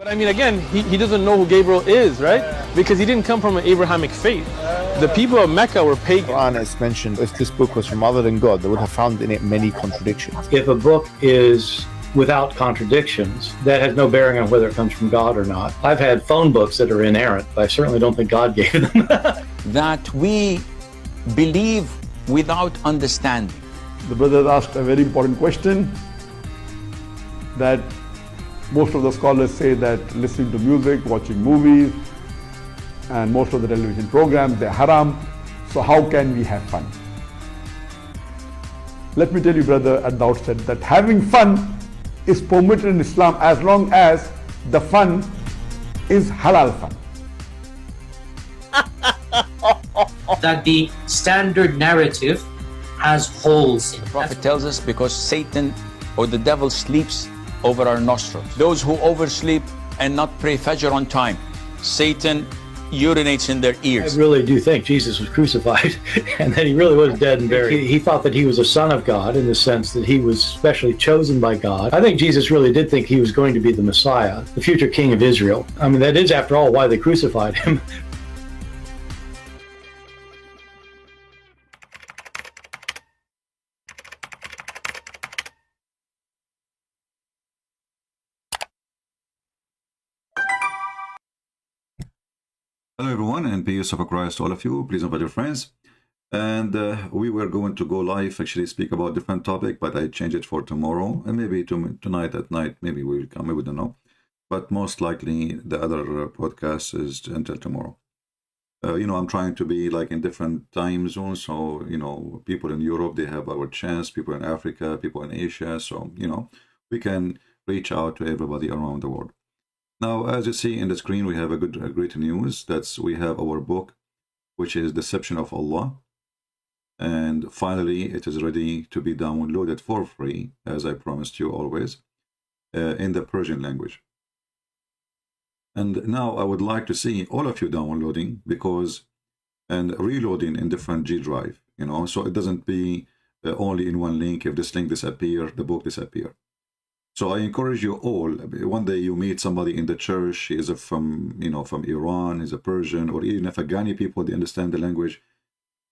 I mean, again, he doesn't know who Gabriel is, right? Because he didn't come from an Abrahamic faith. The people of Mecca were pagan. Quran has mentioned if this book was from other than God, they would have found in it many contradictions. If a book is without contradictions, that has no bearing on whether it comes from God or not. I've had phone books that are inerrant, but I certainly don't think God gave them. That we believe without understanding. The brother asked a very important question, that most of the scholars say that listening to music, watching movies, and most of the television programs, they're haram. So how can we have fun? Let me tell you, brother, at the outset that having fun is permitted in Islam as long as the fun is halal fun. That the standard narrative has holes in it. The Prophet tells us because Satan or the devil sleeps over our nostrils. Those who oversleep and not pray Fajr on time, Satan urinates in their ears. I really do think Jesus was crucified and that he really was dead and buried. He thought that he was a son of God in the sense that he was specially chosen by God. I think Jesus really did think he was going to be the Messiah, the future king of Israel. I mean, that is, after all, why they crucified him. Hello everyone, and peace of Christ to all of you. Please invite your friends. And we were going to go live, actually speak about different topic, but I changed it for tomorrow, and maybe tonight at night, maybe we will come, we don't know. But most likely the other podcast is until tomorrow. I'm trying to be like in different time zones, so, people in Europe, they have our chance, people in Africa, people in Asia, so, we can reach out to everybody around the world. Now, as you see in the screen, we have a great news. We have our book, which is Deception of Allah. And finally, it is ready to be downloaded for free, as I promised you always, in the Persian language. And now I would like to see all of you downloading and reloading in different G drive, so it doesn't be only in one link. If this link disappears, the book disappears. So I encourage you all, one day you meet somebody in the church, he is from Iran, he's a Persian, or even Afghani people, they understand the language.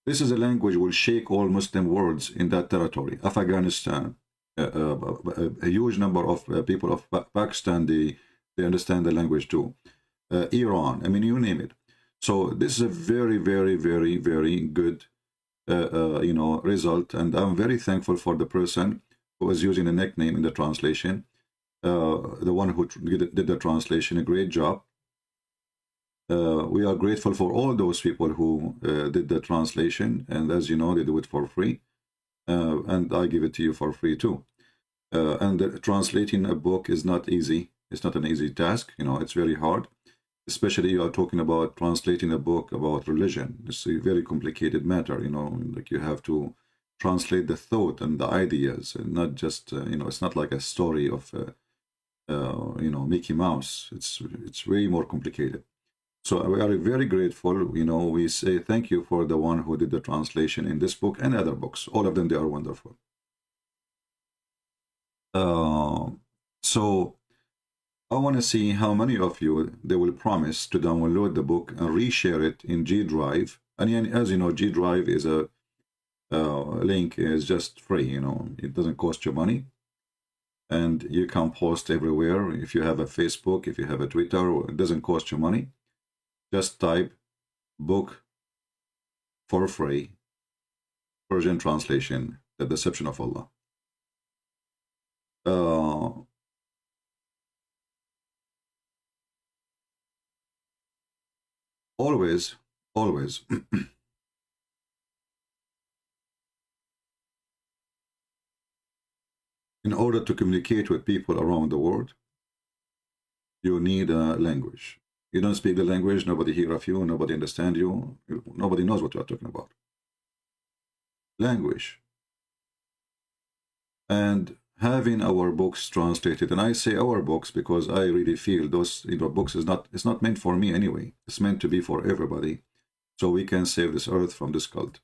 This is a language will shake all Muslim worlds in that territory. Afghanistan, a huge number of people of Pakistan, they understand the language too. Iran, I mean, you name it. So this is a very, very, very, very good, result. And I'm very thankful for the person who was using a nickname in the translation, the one who did the translation, a great job. We are grateful for all those people who did the translation, and as you know, they do it for free, and I give it to you for free too. And translating a book is not easy. It's not an easy task, it's very hard, especially you are talking about translating a book about religion. It's a very complicated matter, like you have to translate the thought and the ideas, and not just it's not like a story of Mickey Mouse. It's way more complicated. So we are very grateful. We say thank you for the one who did the translation in this book and other books. All of them, they are wonderful. So I want to see how many of you they will promise to download the book and reshare it in G Drive. And as you know, G Drive is a link is just free, it doesn't cost you money, and you can post everywhere. If you have a Facebook, if you have a Twitter, it doesn't cost you money. Just type book for free, Persian translation, The Deception of Allah. Always in order to communicate with people around the world, you need a language. You don't speak the language, nobody hear of you, nobody understand you, nobody knows what you are talking about. Language. And having our books translated, and I say our books because I really feel those books it's not meant for me anyway. It's meant to be for everybody, so we can save this earth from this cult.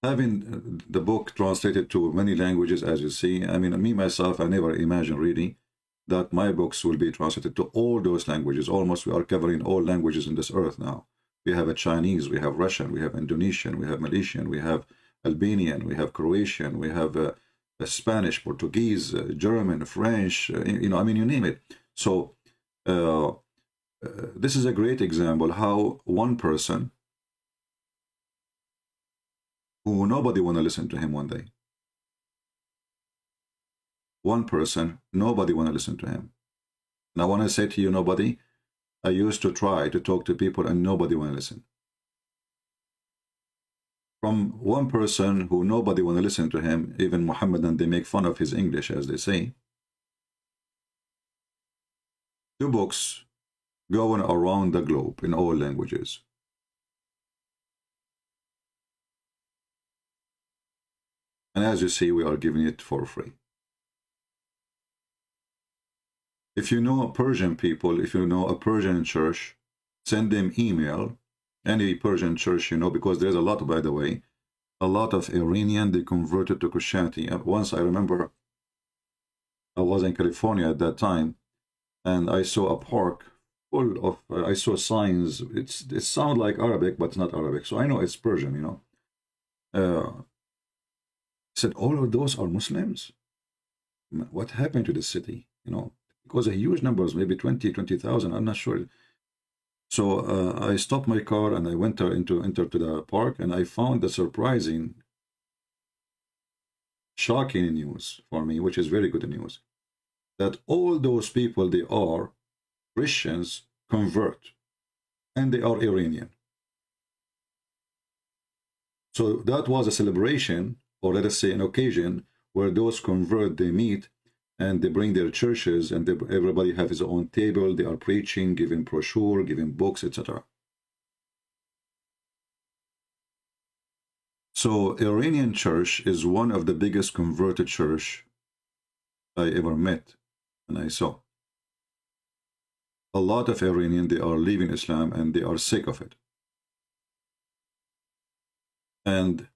having the book translated to many languages, as you see, I mean, me, myself, I never imagined really that my books will be translated to all those languages. Almost we are covering all languages in this earth now. We have a Chinese, we have Russian, we have Indonesian, we have Malaysian, we have Albanian, we have Croatian, we have Spanish, Portuguese, German, French, you know, I mean, you name it. So this is a great example how one person who nobody want to listen to him one day. One person, nobody want to listen to him. And I want to say to you, nobody, I used to try to talk to people and nobody want to listen. From one person who nobody want to listen to him, even Muhammadan, they make fun of his English, as they say. 2 books going around the globe in all languages. And as you see, we are giving it for free. If you know Persian people, if you know a Persian church, send them email, any Persian church you know, because there's a lot, by the way, a lot of Iranian, they converted to Christianity. Once I remember, I was in California at that time, and I saw a park full of, I saw signs, it sounds like Arabic, but it's not Arabic, so I know it's Persian, you know. Said, all of those are Muslims? What happened to the city, you know? Because a huge numbers, maybe 20,000, I'm not sure. So I stopped my car and I went into the park, and I found the surprising, shocking news for me, which is very good news, that all those people, they are Christians convert, and they are Iranian. So that was a celebration, or let us say an occasion, where those convert, they meet, and they bring their churches, and everybody have his own table. They are preaching, giving brochure, giving books, etc. So Iranian church is one of the biggest converted church I ever met and I saw. A lot of Iranian, they are leaving Islam and they are sick of it. And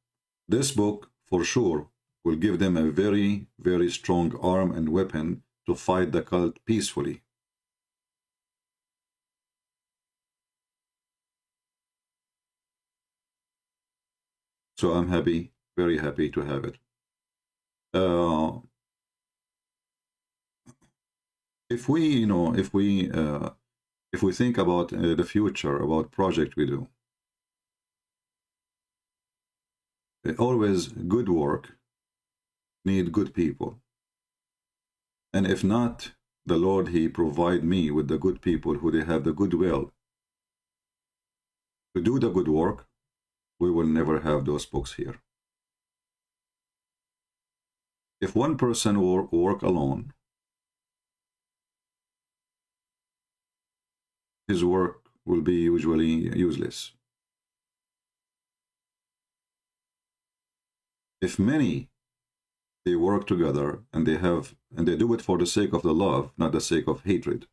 this book, for sure, will give them a very, very strong arm and weapon to fight the cult peacefully. So I'm happy, very happy to have it. If we, you know, if we think about the future, about project we do, always good work need good people, and if not, the Lord, he provide me with the good people who they have the goodwill to do the good work, we will never have those books here. If one person work alone, his work will be usually useless. If many, they work together and they do it for the sake of the love, not the sake of hatred,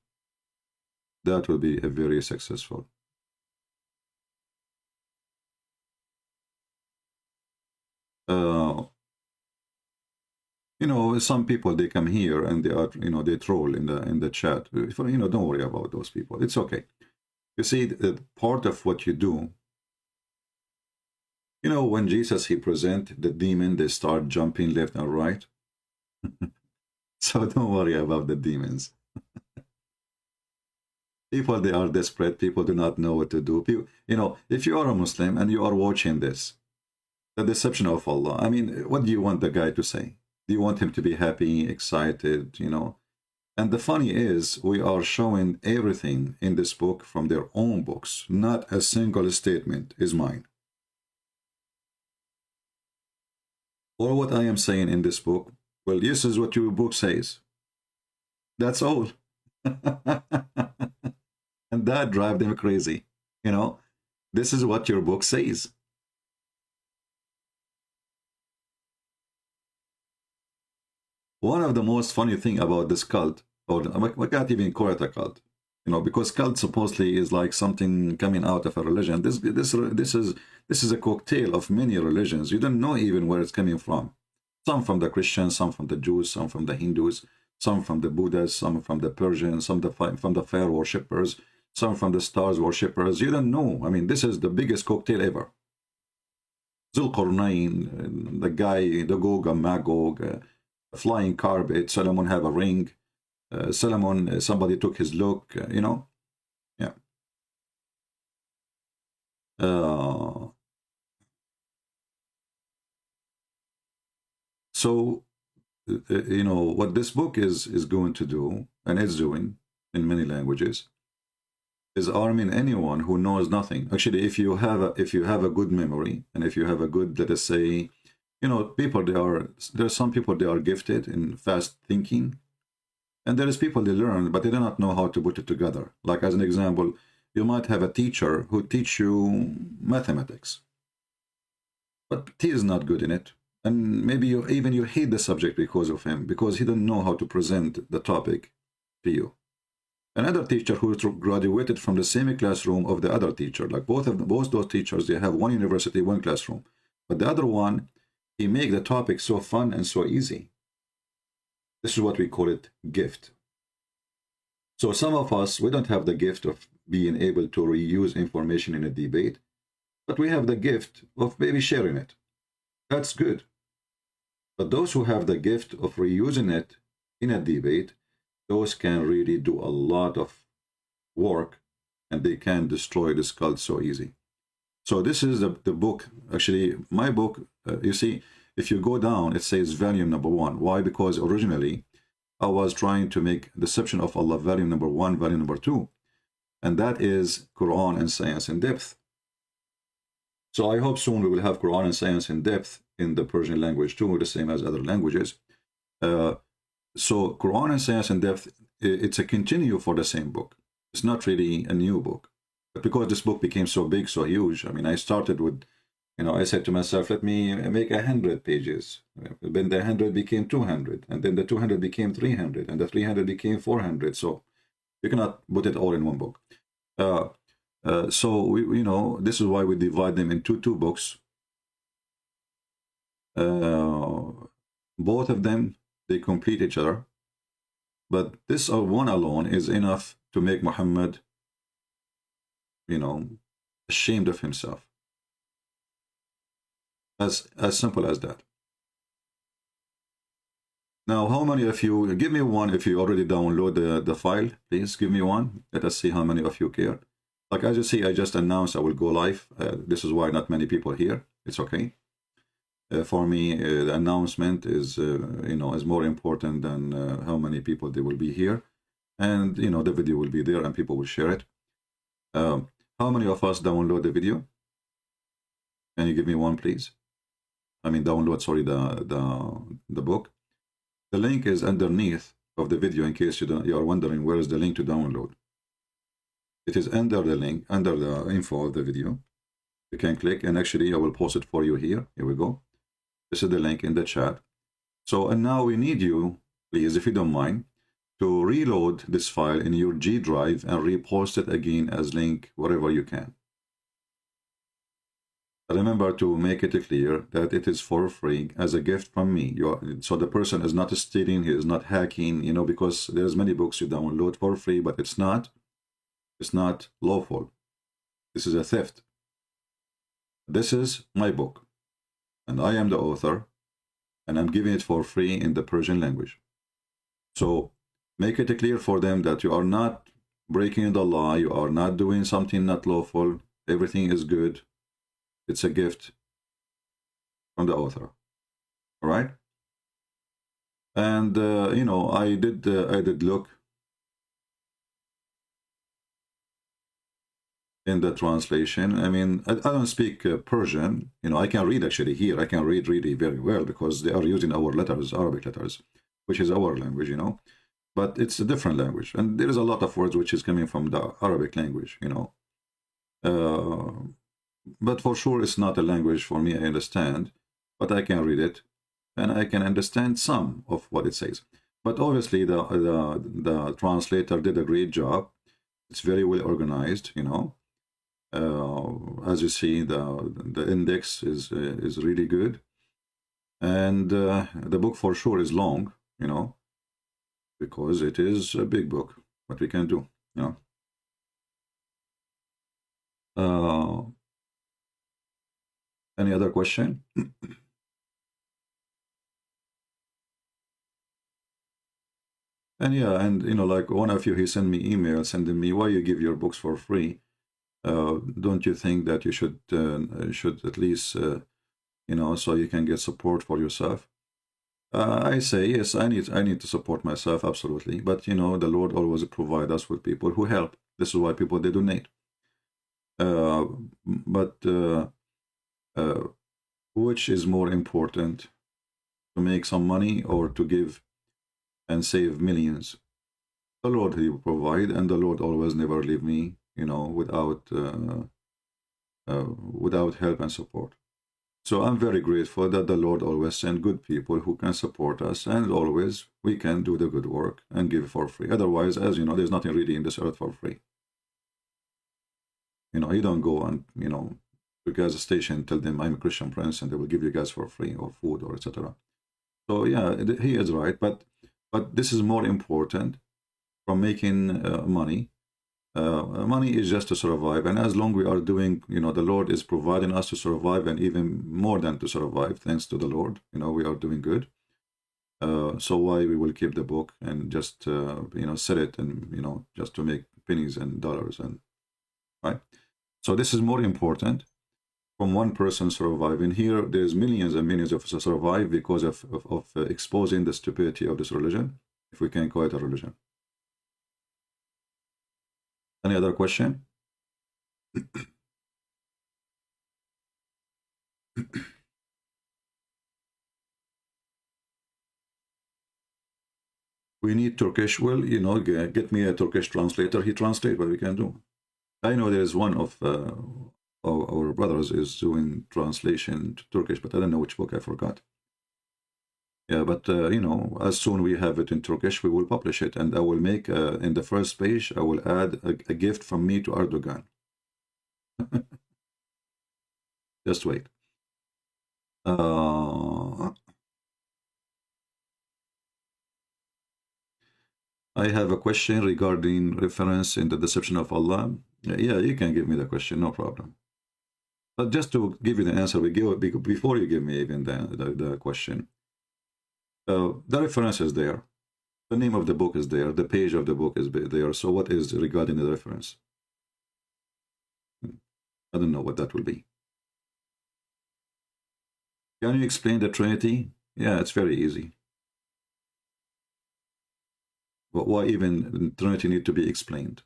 that will be a very successful. You know, some people, they come here and they are, you know, they troll in the chat. You know, don't worry about those people. It's okay. You see, part of what you do, you know, when Jesus, he present the demon, they start jumping left and right. So don't worry about the demons. People, they are desperate. People do not know what to do. People, you know, if you are a Muslim and you are watching this, the deception of Allah, I mean, what do you want the guy to say? Do you want him to be happy, excited, you know? And the funny is, we are showing everything in this book from their own books. Not a single statement is mine. Or what I am saying in this book, well, this is what your book says. That's all. And that drives them crazy. You know, this is what your book says. One of the most funny thing about this cult, or I can't even call it a cult, You know, because cult supposedly is like something coming out of a religion. This is a cocktail of many religions. You don't know even where it's coming from. Some from the Christians, some from the Jews, some from the Hindus, some from the Buddhists, some from the Persians, some from the fire worshippers, some from the stars worshippers. You don't know. I mean, this is the biggest cocktail ever. Zulqarnain, the guy, the Gog and Magog, flying carpet, Solomon have a ring. Solomon, somebody took his look, you know. Yeah. So, you know, what this book is going to do, and is doing in many languages, is arming anyone who knows nothing. Actually, if you have a good memory, and if you have a good, let us say, you know, people, there are some people, they are gifted in fast thinking, and there is people, they learn, but they do not know how to put it together. Like, as an example, you might have a teacher who teach you mathematics, but he is not good in it. And maybe you hate the subject because of him, because he doesn't know how to present the topic to you. Another teacher who graduated from the same classroom of the other teacher, like both those teachers, they have one university, one classroom, but the other one, he make the topic so fun and so easy. This is what we call it gift. So some of us, we don't have the gift of being able to reuse information in a debate, but we have the gift of maybe sharing it. That's good. But those who have the gift of reusing it in a debate, those can really do a lot of work, and they can destroy this cult so easy. So this is the book. Actually, my book, you see, if you go down, it says volume number 1. Why? Because originally I was trying to make Deception of Allah volume number 1, volume number 2. And that is Quran and Science in Depth. So I hope soon we will have Quran and Science in Depth in the Persian language too, the same as other languages. So Quran and Science in Depth, it's a continue for the same book. It's not really a new book. But because this book became so big, so huge, I mean, I started with, you know, I said to myself, let me make 100 pages. Then the 100 became 200, and then the 200 became 300, and the 300 became 400. So you cannot put it all in one book. So we, you know, this is why we divide them into 2 books. Both of them, they complete each other, but this one alone is enough to make Muhammad, you know, ashamed of himself. As simple as that. Now, how many of you, give me one if you already download the file, please give me one. Let us see how many of you care. Like as you see, I just announced I will go live. This is why not many people here. It's okay. For me, the announcement is, you know, is more important than how many people they will be here. And, you know, the video will be there and people will share it. How many of us download the video? Can you give me one, please? I mean, download, sorry, the book. The link is underneath of the video in case you are wondering where is the link to download. It is under the link, under the info of the video. You can click, and actually I will post it for you here. Here we go. This is the link in the chat. So, and now we need you, please, if you don't mind, to reload this file in your G drive and repost it again as link wherever you can. Remember to make it clear that it is for free as a gift from me. So the person is not stealing, he is not hacking, you know, because there's many books you download for free, but it's not lawful. This is a theft. This is my book, and I am the author, and I'm giving it for free in the Persian language. So make it clear for them that you are not breaking the law, you are not doing something not lawful, everything is good. It's a gift from the author. All right. And you know, I did look in the translation. I mean, I don't speak Persian. You know, I can read actually here. I can read really very well because they are using our letters, Arabic letters, which is our language. You know, but it's a different language, and there is a lot of words which is coming from the Arabic language. You know. But for sure, it's not a language for me, I understand, but I can read it, and I can understand some of what it says. But obviously, the translator did a great job It's very well organized, you know. As you see, the index is really good, and the book for sure is long, you know, because it is a big book. What we can do, you know. Any other question? And yeah, and you know, like one of you, he sent me email sending me, why you give your books for free? Don't you think that you should at least you know, so you can get support for yourself? I say yes, I need to support myself, absolutely. But you know, the Lord always provide us with people who help. This is why people, they donate. Which is more important, to make some money or to give and save millions? The Lord, he will provide, and the Lord always never leave me, you know, without help and support. So I'm very grateful that the Lord always send good people who can support us, and always we can do the good work and give for free. Otherwise, as you know, there's nothing really in this earth for free. You know, you don't go and, you know, to gas station, tell them I'm a Christian Prince and they will give you gas for free or food or etc. So yeah, he is right, but this is more important from making money. Money is just to survive, and as long we are doing, you know, the Lord is providing us to survive, and even more than to survive, thanks to the Lord, you know, we are doing good. So why we will keep the book and just you know, sell it, and you know, just to make pennies and dollars, and right? So this is more important from one person surviving. Here there's millions and millions of us survive because of exposing the stupidity of this religion, if we can call it a religion. Any other question? We need Turkish. Well, you know, get me a Turkish translator. He translate what we can do. I know there is one of our brothers is doing translation to Turkish, but I don't know which book, I forgot. Yeah, but you know, as soon we have it in Turkish, we will publish it, and I will make in the first page, I will add a gift from me to Erdogan. Just wait. I have a question regarding reference in the deception of Allah. Yeah, you can give me the question, no problem. But just to give you the answer, we give before you give me even the question. The reference is there. The name of the book is there. The page of the book is there. So what is regarding the reference? I don't know what that will be. Can you explain the Trinity? Yeah, it's very easy. But why even the Trinity need to be explained?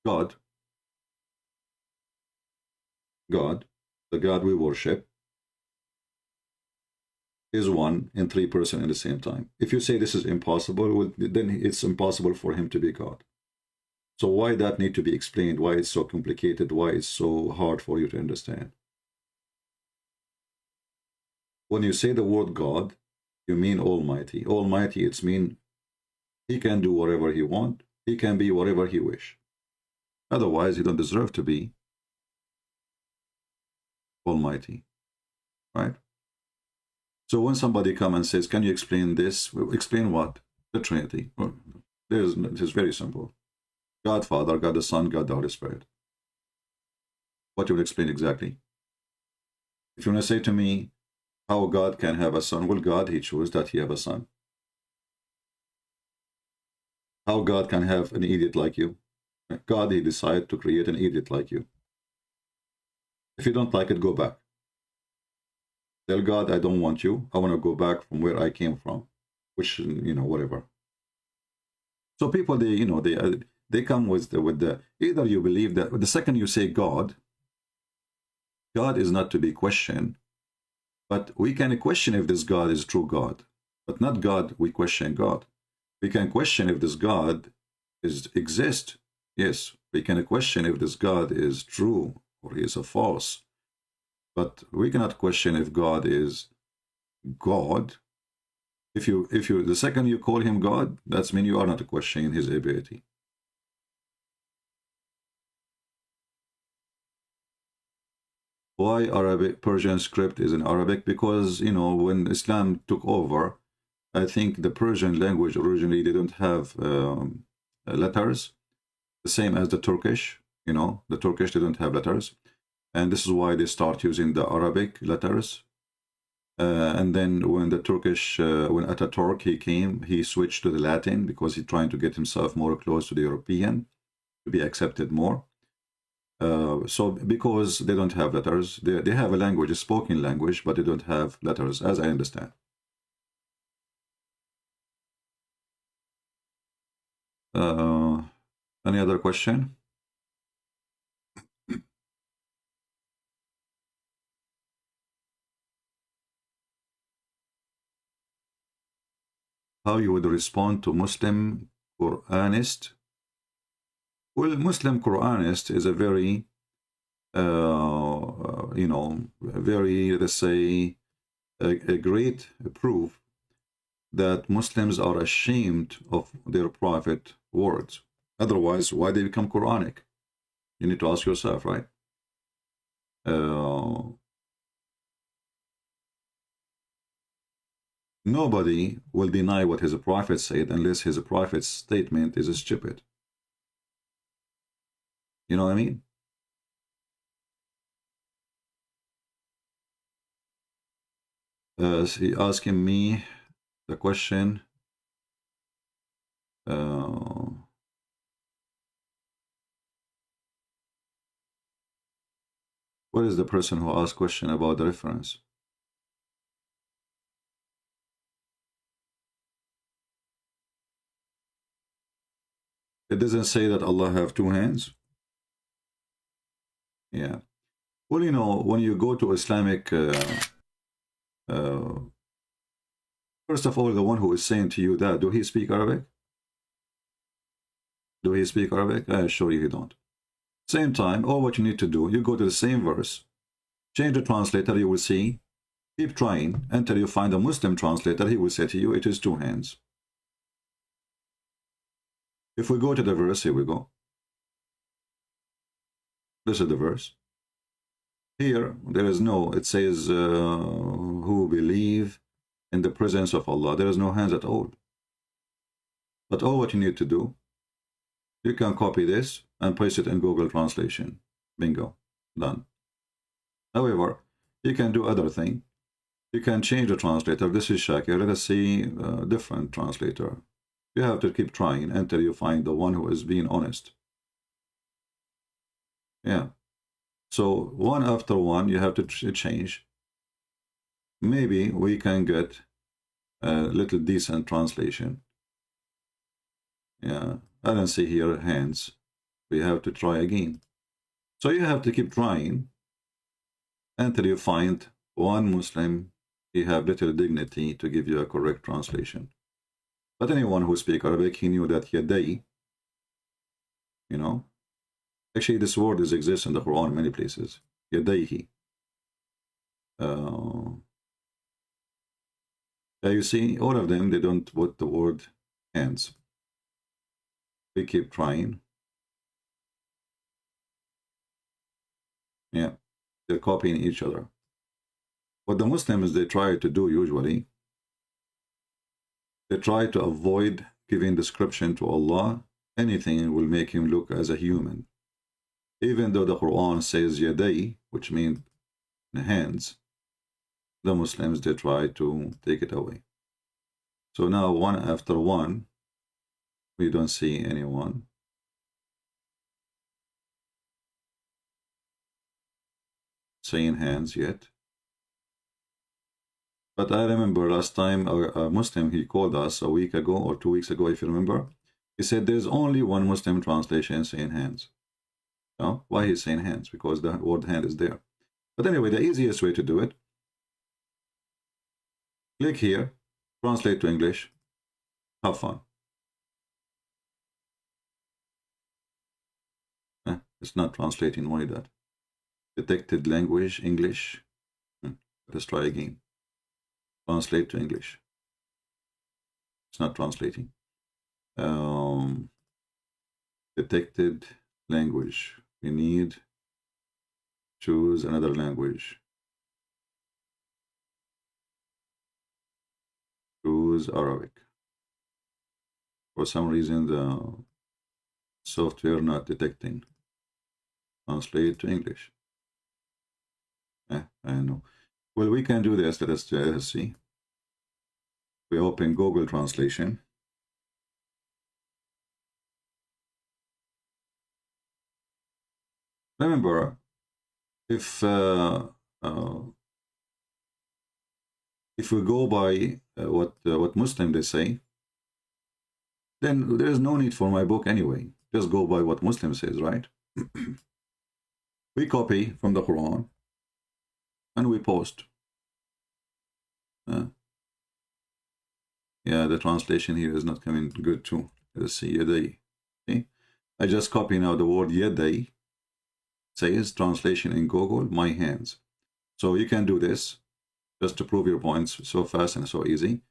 God, the God we worship, is one in 3 persons at the same time. If you say this is impossible, well, then it's impossible for him to be God. So why that need to be explained? Why it's so complicated? Why it's so hard for you to understand? When you say the word God, you mean Almighty. Almighty, it's mean he can do whatever he want. He can be whatever he wish. Otherwise, he don't deserve to be Almighty, right? So when somebody comes and says, can you explain this? Well, explain what? The Trinity. Well, it's very simple. God Father, God the Son, God the Holy Spirit. What you will explain exactly? If you want to say to me, how God can have a son? Well, God, he chose that he have a son. How God can have an idiot like you? God, he decided to create an idiot like you. If you don't like it, go back. Tell God, I don't want you. I want to go back from where I came from, which, you know, whatever. So people, they, you know, they come with the either you believe that the second you say God is not to be questioned, but we can question if this God is true God, but not God. We question God. We can question if this God exists. Yes, we can question if this God is true or he is a false. But we cannot question if God is God. If you the second you call him God, that's mean you are not questioning his ability. Why Arabic Persian script is in Arabic? Because, you know, when Islam took over, I think the Persian language originally didn't have letters, the same as the Turkish. You know, the Turkish didn't have letters, and this is why they start using the Arabic letters. And then when the Turkish, when Ataturk he came, he switched to the Latin because he's trying to get himself more close to the European, to be accepted more. So because they don't have letters, they have a language, a spoken language, but they don't have letters, as I understand. Any other question? How you would respond to Muslim Quranist? Well, Muslim Quranist is a very, you know, very, let's say, a great proof that Muslims are ashamed of their prophet words. Otherwise, why they become Quranic? You need to ask yourself, right? Nobody will deny what his prophet said unless his prophet's statement is stupid. You know what I mean? He asking me the question. What is the person who asked question about the reference? It doesn't say that Allah have two hands. Yeah. Well, you know, when you go to Islamic, first of all, the one who is saying to you that, do he speak Arabic? Do he speak Arabic? I assure you he don't. Same time, all what you need to do, you go to the same verse, change the translator, you will see, keep trying until you find a Muslim translator, he will say to you, it is two hands. If we go to the verse, here we go. This is the verse. Here, there is no, it says, who believe in the presence of Allah. There is no hands at all. But all what you need to do, you can copy this and paste it in Google Translation. Bingo. Done. However, you can do other thing. You can change the translator. This is Shakir. Let us see a different translator. You have to keep trying until you find the one who is being honest. Yeah. So one after one, you have to change. Maybe we can get a little decent translation. Yeah. I don't see here hands. We have to try again. So you have to keep trying until you find one Muslim, he have little dignity to give you a correct translation. But anyone who speaks Arabic, he knew that yaday, you know, actually this word exists in the Quran in many places. Yadayhi. You see, all of them, they don't put the word hands. We keep trying. Yeah, they're copying each other. What the Muslims, they try to do usually, they try to avoid giving description to Allah, anything will make him look as a human. Even though the Quran says yaday, which means hands, the Muslims, they try to take it away. So now one after one, we don't see anyone. Saying hands yet. But I remember last time a Muslim, he called us a week ago or 2 weeks ago, if you remember. He said there's only one Muslim translation saying hands. No? Why he's saying hands? Because the word hand is there. But anyway, the easiest way to do it, click here, translate to English, have fun. It's not translating, why that? Detected language, English. Let's try again. Translate to English. It's not translating. Detected language. We need choose another language. Choose Arabic. For some reason, the software not detecting. Translate to English. I know. Well, we can do this. Let's see. We open Google Translation. Remember, if we go by what Muslim they say, then there is no need for my book anyway. Just go by what Muslim says, right? We copy from the Quran and we post. Yeah, the translation here is not coming good too. Let's see, Yaday. See? I just copy now the word Yaday. Says translation in Google, my hands. So you can do this just to prove your points so fast and so easy.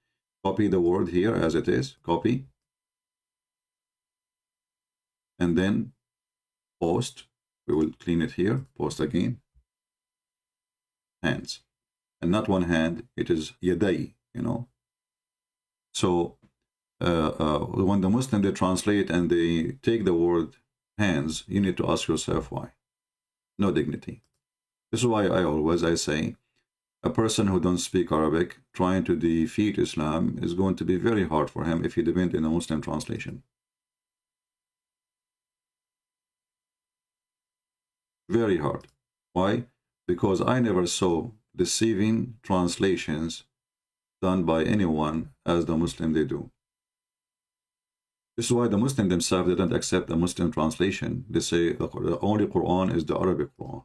Copy the word here as it is. Copy. And then post. We will clean it here. Post again. Hands. And not one hand. It is Yaday, you know. So when the Muslim they translate and they take the word hands, you need to ask yourself why. No dignity. This is why I say a person who don't speak Arabic trying to defeat Islam is going to be very hard for him if he depends on a Muslim translation. Very hard. Why? Because I never saw deceiving translations done by anyone as the Muslim they do. This is why the Muslim themselves, they don't accept the Muslim translation. They say the only Quran is the Arabic Quran.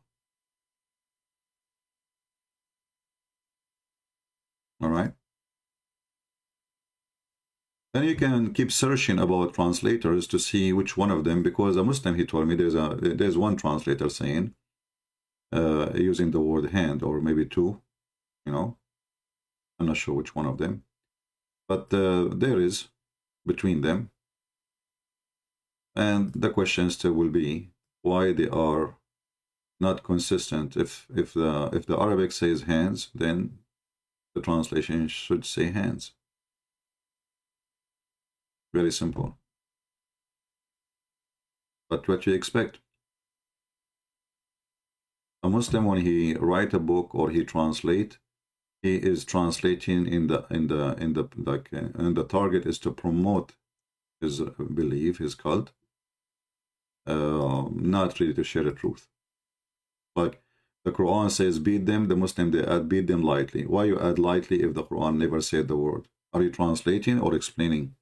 All right? Then you can keep searching about translators to see which one of them, because a Muslim, he told me there's one translator saying, using the word hand, or maybe two, you know. I'm not sure which one of them. But there is between them. And the question still will be why they are not consistent. If the Arabic says hands, then the translation should say hands. Very simple. But what you expect? A Muslim, when he write a book or he translate, he is translating in the target is to promote his belief, his cult. Not really to share the truth. Like the Quran says beat them, the Muslim they add beat them lightly. Why you add lightly if the Quran never said the word? Are you translating or explaining?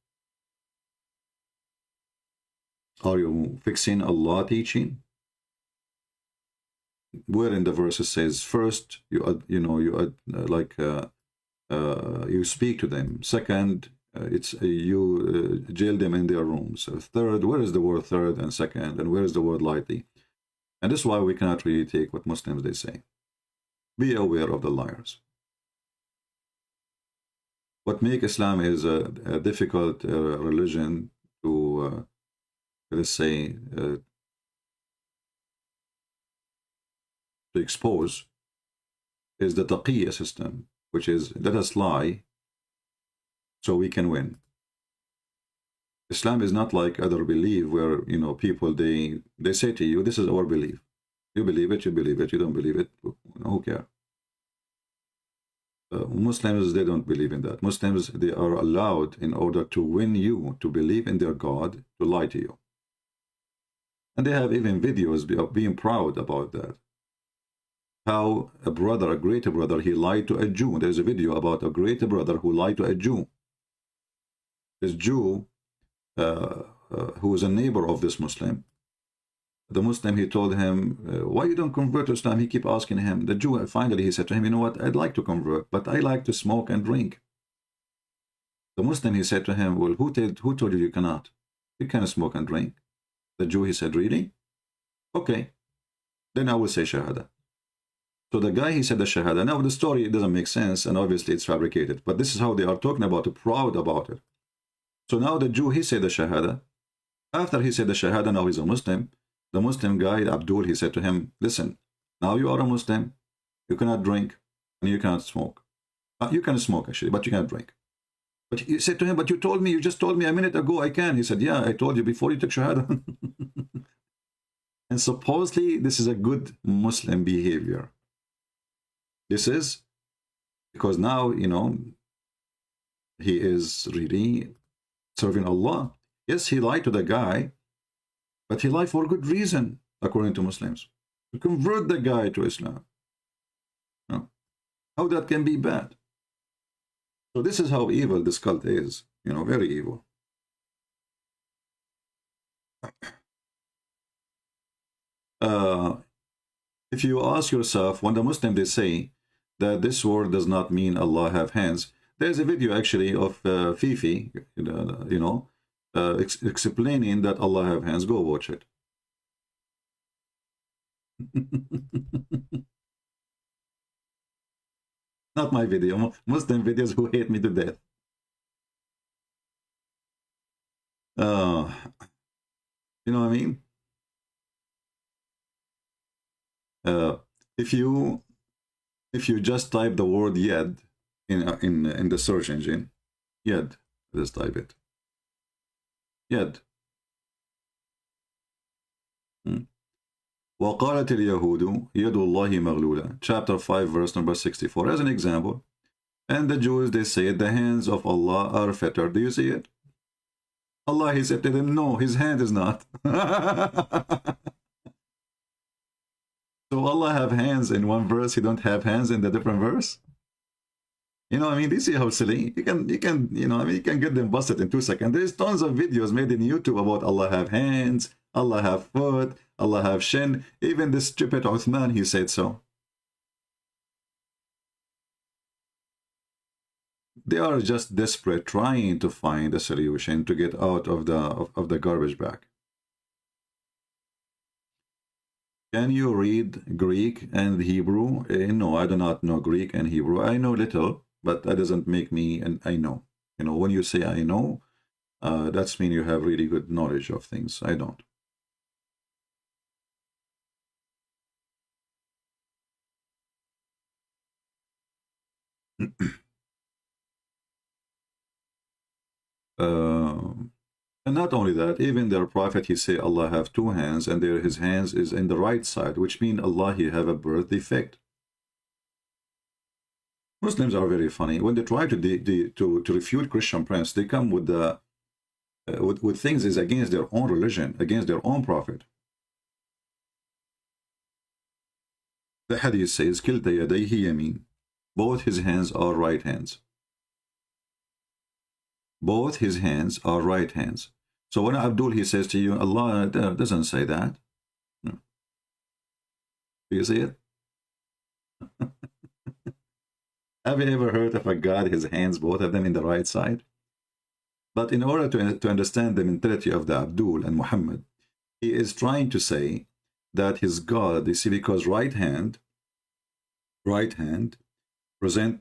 Are you fixing Allah teaching? Where in the verses says first you speak to them. Second, you jail them in their rooms. Third, where is the word third and second, and where is the word lightly? And this is why we cannot really take what Muslims they say. Be aware of the liars. What makes Islam is a difficult religion to, let's say, to expose is the taqiyya system, which is let us lie so we can win. Islam is not like other belief where, you know, people, they say to you, this is our belief. You believe it, you believe it. You don't believe it, who cares? Muslims, they don't believe in that. Muslims, they are allowed, in order to win you to believe in their God, to lie to you. And they have even videos of being proud about that. How a brother, a greater brother, he lied to a Jew. There's a video about a greater brother who lied to a Jew. This Jew, who was a neighbor of this Muslim, the Muslim, he told him, why you don't convert to Islam? He keep asking him. The Jew, finally, he said to him, you know what, I'd like to convert, but I like to smoke and drink. The Muslim, he said to him, well, who told you you cannot? You can't smoke and drink. The Jew, he said, really? Okay, then I will say Shahada. So the guy, he said the Shahada. Now the story, it doesn't make sense, and obviously it's fabricated, but this is how they are talking about it, proud about it. So now the Jew, he said the Shahada. After he said the Shahada, now he's a Muslim. The Muslim guy, Abdul, he said to him, listen, Now you are a Muslim. You cannot drink and you cannot smoke. You can smoke actually, but you cannot drink. But you said to him, but you just told me a minute ago I can. He said, yeah, I told you before you took Shahada. And supposedly this is a good Muslim behavior. This is because now, you know, he is really serving Allah. Yes, he lied to the guy, but he lied for good reason, according to Muslims. To convert the guy to Islam. No. How that can be bad? So this is how evil this cult is. You know, very evil. If you ask yourself, when the Muslims they say that this word does not mean Allah have hands, there's a video actually of Fifi, you know, explaining that Allah have hands. Go watch it. Not my video. Muslim videos who hate me to death. You know what I mean? If you just type the word yad in the search engine, yad, just type it. Yad. وقالت اليهود يد الله مغلولة, chapter 5 verse number 64, as an example. And the Jews, they say the hands of Allah are fettered. Do you see it? Allah, he said to them, no, his hand is not. So Allah have hands in one verse, he don't have hands in the different verse? You know, I mean, do you see how silly? You can, you know, I mean, you can get them busted in 2 seconds. There's tons of videos made in YouTube about Allah have hands, Allah have foot, Allah have shin. Even this stupid Uthman, he said so. They are just desperate, trying to find a solution to get out of the garbage bag. Can you read Greek and Hebrew? No, I do not know Greek and Hebrew. I know little, but that doesn't make me an I know. You know, when you say I know, that's mean you have really good knowledge of things. I don't. And not only that, even their prophet, he say Allah have 2 hands, and his hands is in the right side, which means Allah he have a birth defect. Muslims are very funny. When they try to refute Christian prince, they come with the with things is against their own religion, against their own prophet. The hadith says, "Kilta yadayhi yamin." Both his hands are right hands. Both his hands are right hands. So when Abdul, he says to you, Allah doesn't say that. No. Do you see it? Have you ever heard of a God, his hands, both of them in the right side? But in order to understand the mentality of the Abdul and Muhammad, he is trying to say that his God, you see, because right hand, present,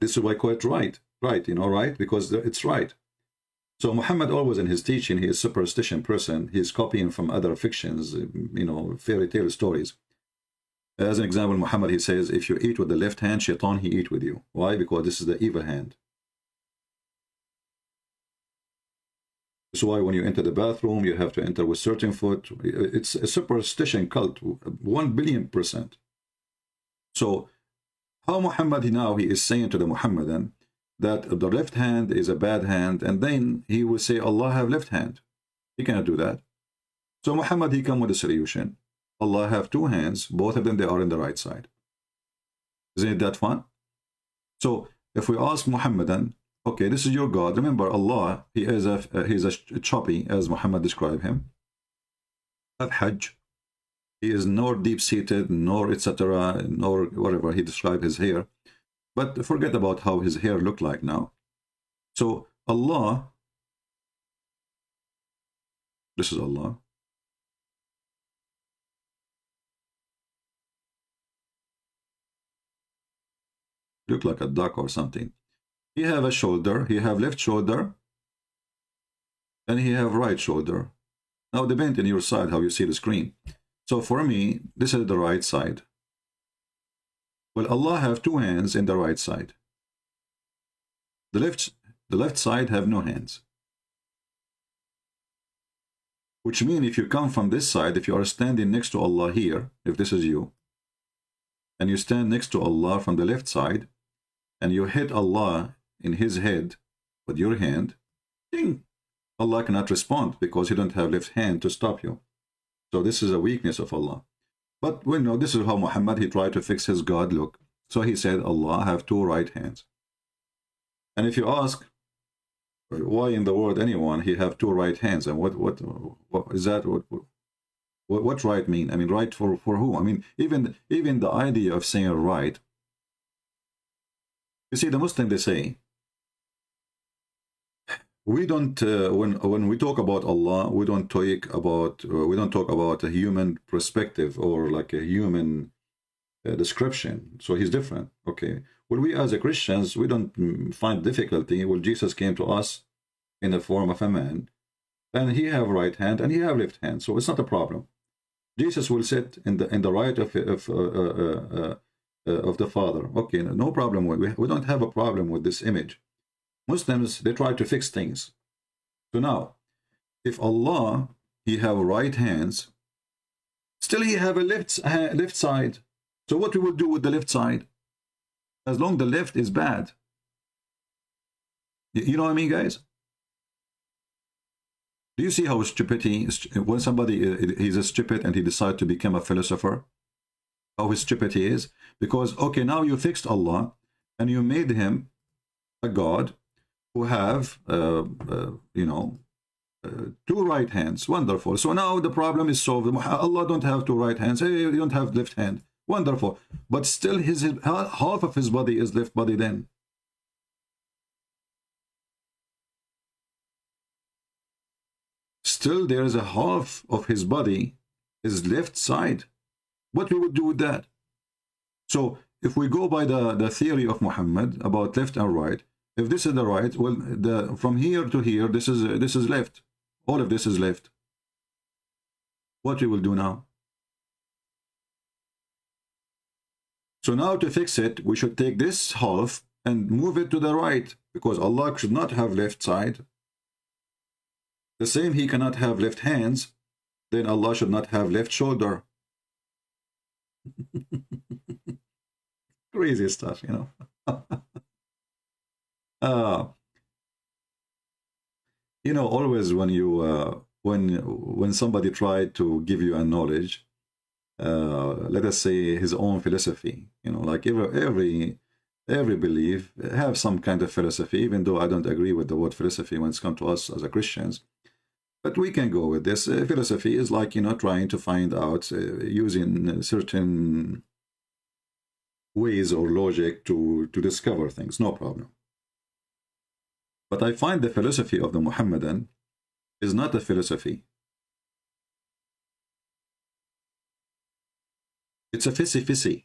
this is why I call it right, you know, right, because it's right. So Muhammad always in his teaching, he is a superstition person. He is copying from other fictions, you know, fairy tale stories. As an example, Muhammad, he says, if you eat with the left hand, shaitan, he eat with you. Why? Because this is the evil hand. That's why when you enter the bathroom, you have to enter with certain foot. It's a superstition cult, 1,000,000,000%. So how Muhammad now, he is saying to the Muhammadan that the left hand is a bad hand, and then he will say Allah have left hand. He cannot do that. So Muhammad, he come with a solution. Allah have 2 hands, both of them, they are in the right side. Isn't it that fun? So if we ask Muhammadan, okay, this is your God. Remember, Allah, he's a choppy, as Muhammad described him. Of Hajj, he is nor deep-seated, nor etc., nor whatever he described his hair. But forget about how his hair looked like now. So Allah, this is Allah. Look like a duck or something. He have a shoulder, he have left shoulder, and he have right shoulder. Now depend on your side how you see the screen. So for me, this is the right side. Well, Allah have two hands in the right side. The left side have no hands. Which means if you come from this side, if you are standing next to Allah here, if this is you, and you stand next to Allah from the left side, and you hit Allah in his head with your hand, ding, Allah cannot respond because you don't have left hand to stop you. So this is a weakness of Allah. But we know this is how Muhammad, he tried to fix his God look. So he said, Allah have two right hands. And if you ask, why in the world anyone he have two right hands, and what is that? What right mean? I mean, right for who? I mean, even the idea of saying right. You see, the Muslim, they say, we don't when we talk about Allah, we don't talk about a human perspective or like a human description. So he's different. Okay. Well, we as a Christians, we don't find difficulty. Well, Jesus came to us in the form of a man, and he have right hand and he have left hand, so it's not a problem. Jesus will sit in the right of the Father. Okay, no problem. We don't have a problem with this image. Muslims, they try to fix things. So now, if Allah, he have right hands, still he have a left side. So what we will do with the left side? As long the left is bad. You know what I mean, guys? Do you see how stupidity, when somebody he's stupid and he decides to become a philosopher, how stupid he is? Because, okay, now you fixed Allah and you made him a God who have, you know, two right hands. Wonderful. So now the problem is solved. Allah don't have two right hands. Hey, you don't have left hand. Wonderful. But still his half of his body is left body then. Still there is a half of his body is left side. What we would do with that? So if we go by the theory of Muhammad about left and right, if this is the right, well, from here to here, this is left. All of this is left. What we will do now? So now to fix it, we should take this half and move it to the right, because Allah should not have left side. The same, he cannot have left hands, then Allah should not have left shoulder. Crazy stuff, you know. You know, always when you when somebody tried to give you a knowledge, let us say his own philosophy, you know, like every belief have some kind of philosophy, even though I don't agree with the word philosophy when it's come to us as a Christians. But we can go with this. Philosophy is like, you know, trying to find out using certain ways or logic to discover things. No problem. But I find the philosophy of the Muhammadan is not a philosophy. It's a fissy-fissy.